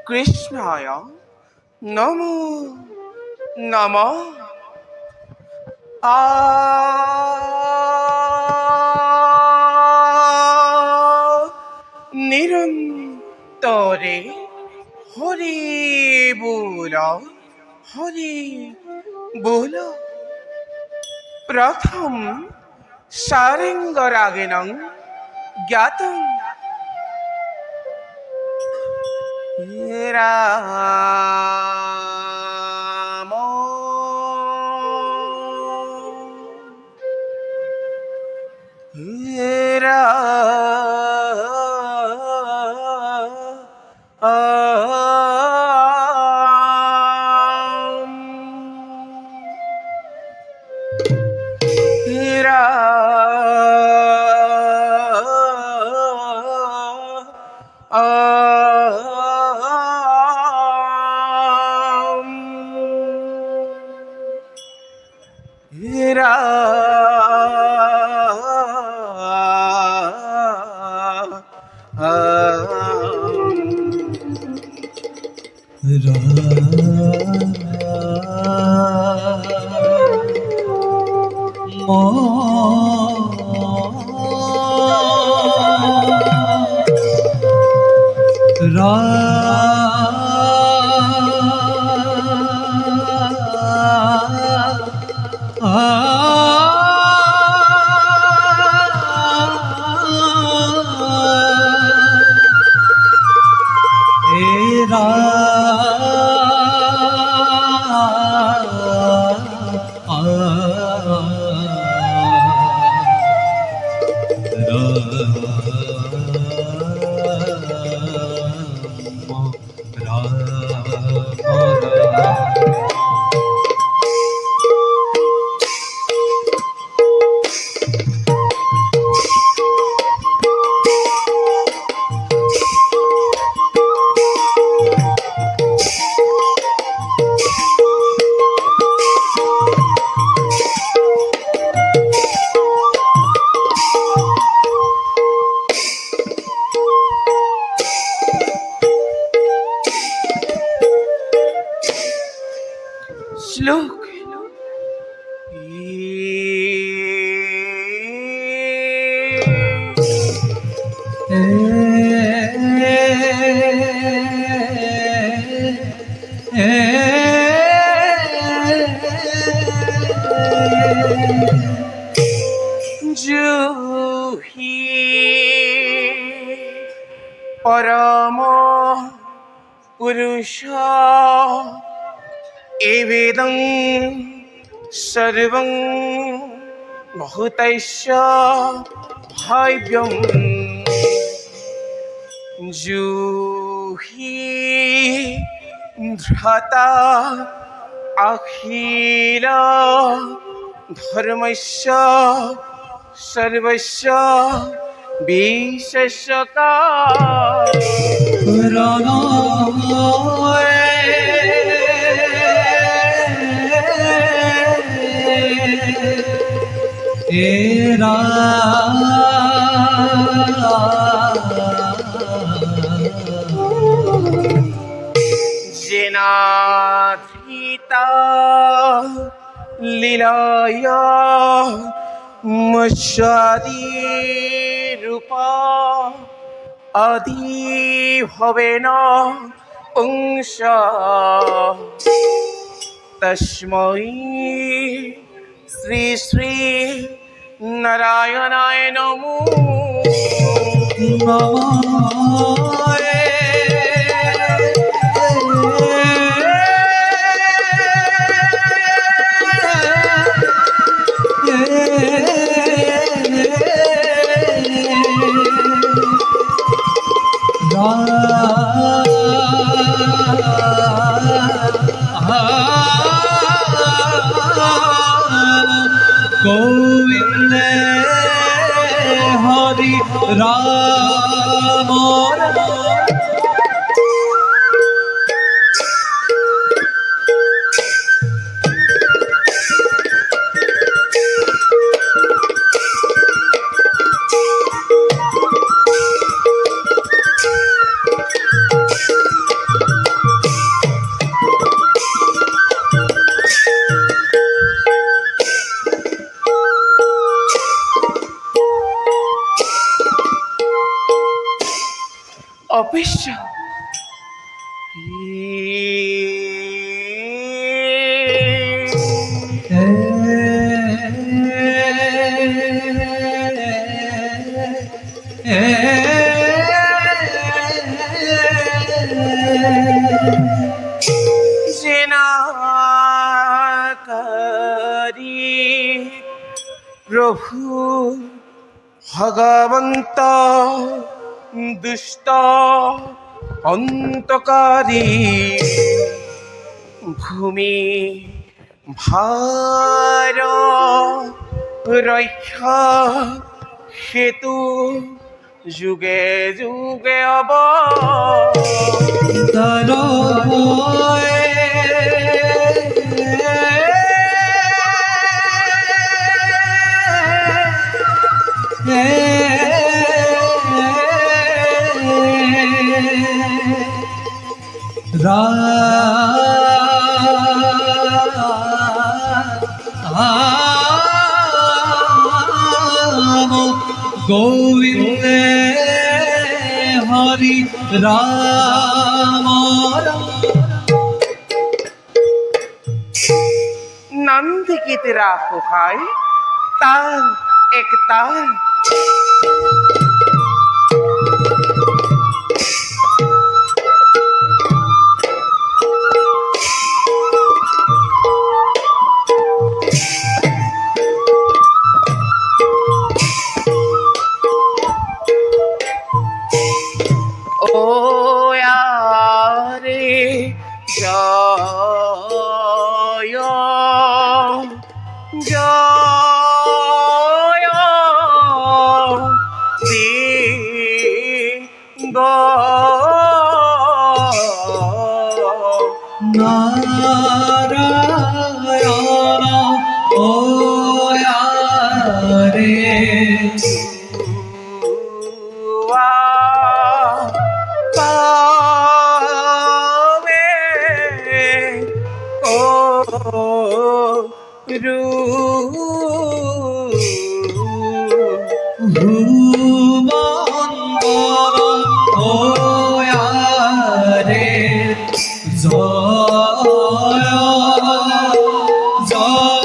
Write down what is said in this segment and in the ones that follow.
কৃষ্ণায় নমো নমঃ। নিরন্তরে হরি বল, হরি বল। প্রথম সারেঙ্গরাগেণ জ্ঞাতং রাম। শ্লোক জুহি পরম পুরুষ এবেদং সর্বং ভূতৈশ্চ ভাব্যং। জুহি ধ্রাতা অখিল ধর্মস্য সর্বস্য বিশেষকারণ। জেনাধৃতা লীলায়া মৎস্যাদি রূপা আদি ভবেন পুংস তস্मै শ্রী শ্রী নারায়ণায় নমো নমঃ। গোবিন্দ হরি রাম। অপেক্ষা জেনাকারী প্রভু ভগবন্ত দুষ্ট অন্তকারী ভূমি ভার রক্ষা সেতু যুগে যুগে অবতার রাম গোবিন্দ হরি রাম नंद की तेरा पुकार ताल एक ताल ओ यारे जय জয় দিগ নারায়ণ ও রে পাবে ও ভুবন্দর ও রে জয় জয়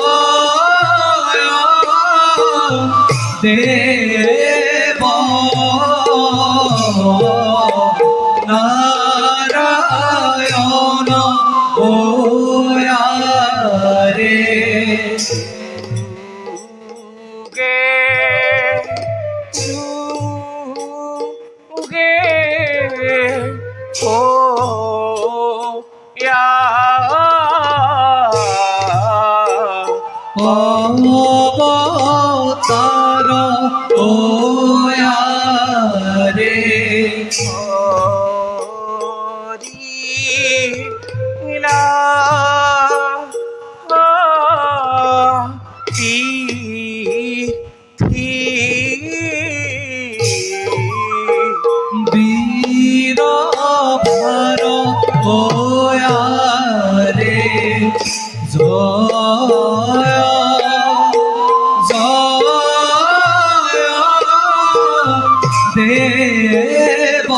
দেব নারায়ণ ও রে যুগে ও অবতার ও রে লীলা বীর ভার ও রে জয় জয় দেব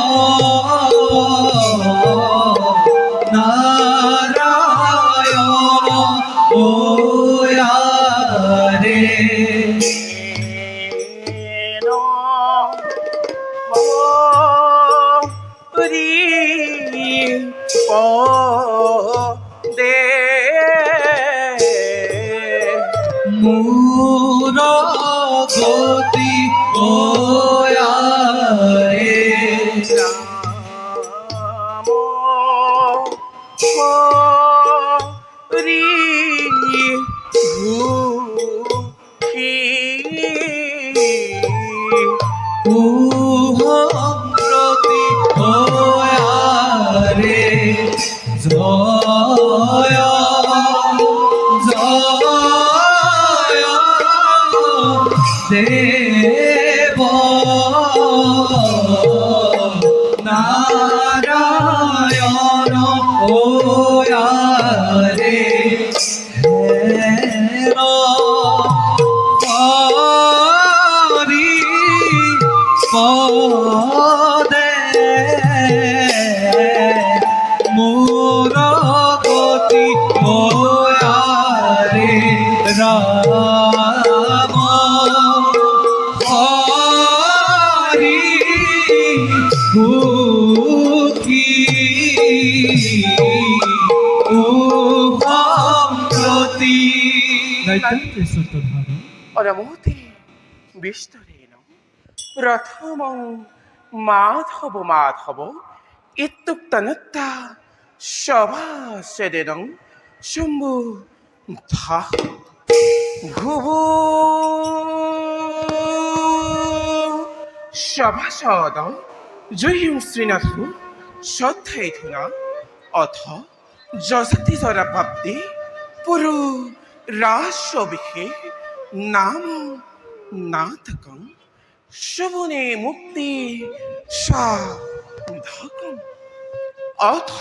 নারায়ণ ও রে দে মূর গতি ও রে রাম হরি ঘুষি প্রতি ও রে জয় জয় দেব নারায়ণ ও রে পদে নিতান্তে সত্যধার অরমোতে বিস্তরেণ প্রথমং মাধব মাধব ইত্যুক্তনুত্তা সভাসদেদং শম্ভু ধা ভুবু সভাসদ জয়ং শ্রীনাথু শ্রদ্ধেধুনা অথ যশতি জরাপ্রাপ্তি পুরু রাসবিহে নাম নাটকং শবনে মুক্তি সাধকং অথ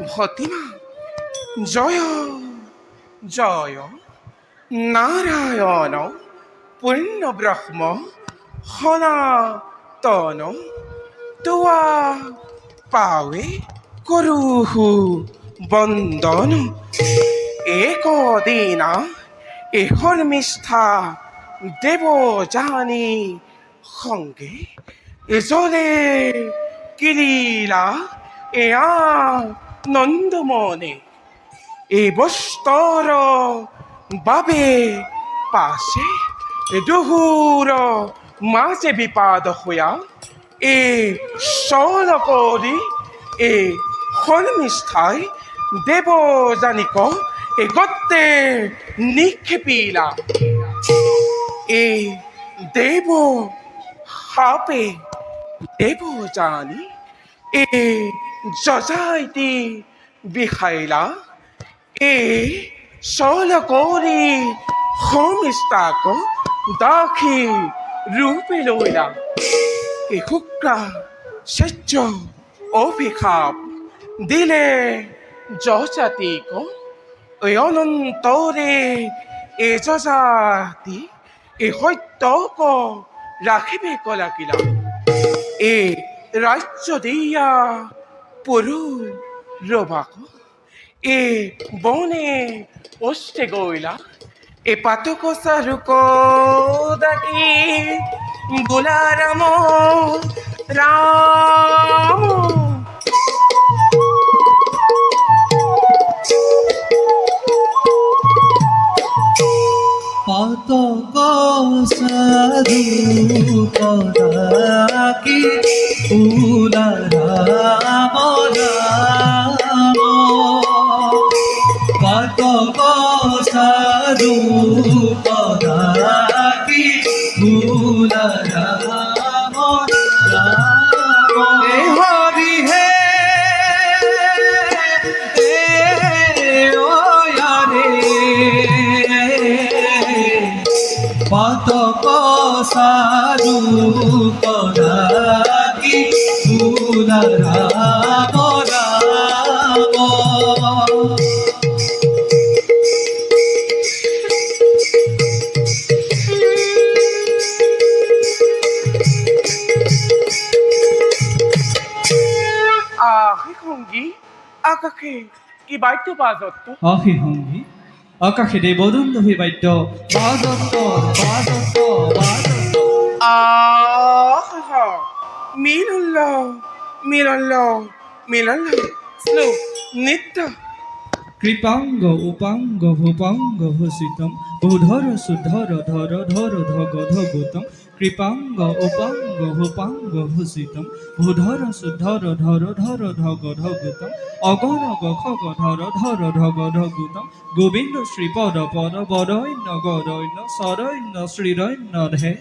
ভতিমা জয় জয় নারায়ণ পূর্ণব্রহ্ম সনাতন তোয়া পাৱে করুহু বন্দন একদিনা এহর্মিষ্ঠা দেব জানি সঙ্গে এজলে কিরিলা এয়া নন্দমনে এই বস্তর বাবে পাশে দুহুর মাঝে বিপাদ হইয়া এ সল করি এ শর্মিষ্ঠায় দেব জানিক এ গত্তে নিক্ষেপিলা এ দেব হাপে দেব জানি এ যজাইতি বিখাইলা এ সল করি শর্মিষ্ঠাক দাখি রূপে লইলা এ শুক্রা সেচ্য অভিশাপ দিলে যজাতিক ওই অনন্তরে এ যজাতি এ সত্যক রাখিবে কলাকিলা এ রাজ্য দিয়া পুরু রবাক এ বনে অষ্টে গইলা এ পাতক সারুক ডাকি বোলা রাম রাম পাতক সাধু পদাকি উলা রাম রাম পাতক সাধু পদাকি উলা রাম রাম হে হরি হে পাতক সাধু পদাকি উলা রাম রাম আহে সঙ্গী আকাশে কি বাদ্য বাজত্ব আহে সঙ্গী আকাশে দেবদণ্ড হে বাদ্য বাজত্ব বাজত্ব বাজত্ব আহা মিলল মিলল মিলল শ্লোক নিত্য কৃপাঙ্গ উপাঙ্গ ভূপাঙ্গ ভূষিতম ভূধর সুধর ধর ধর ধগ ধগতম কৃপাঙ্গ উপাঙ্গ ভূপাঙ্গ ভূষিতম ভূধর সুধর ধর ধর ধগ ধগতম অগণগ খগ ধর ধর ধগ ধগতম গোবিন্দ শ্রীপদ পদ বদৈন্য গদৈন্য সদৈন্য শ্রীদৈন্য ধে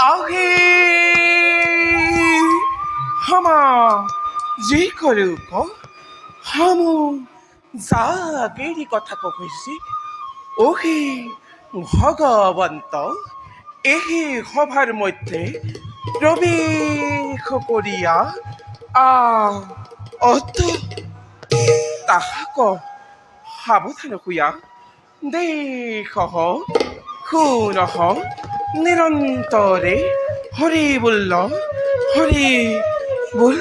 আহে হামা যি করুক হামু যা আগেরি কথা কইছি ওহে ভগবন্ত এই সভার মধ্যে প্রবেশ করিয়া অত তাহাক সাৱধান শুয়া দেশহ শুনহ নিৰন্তৰে হৰি বোল হৰি বোল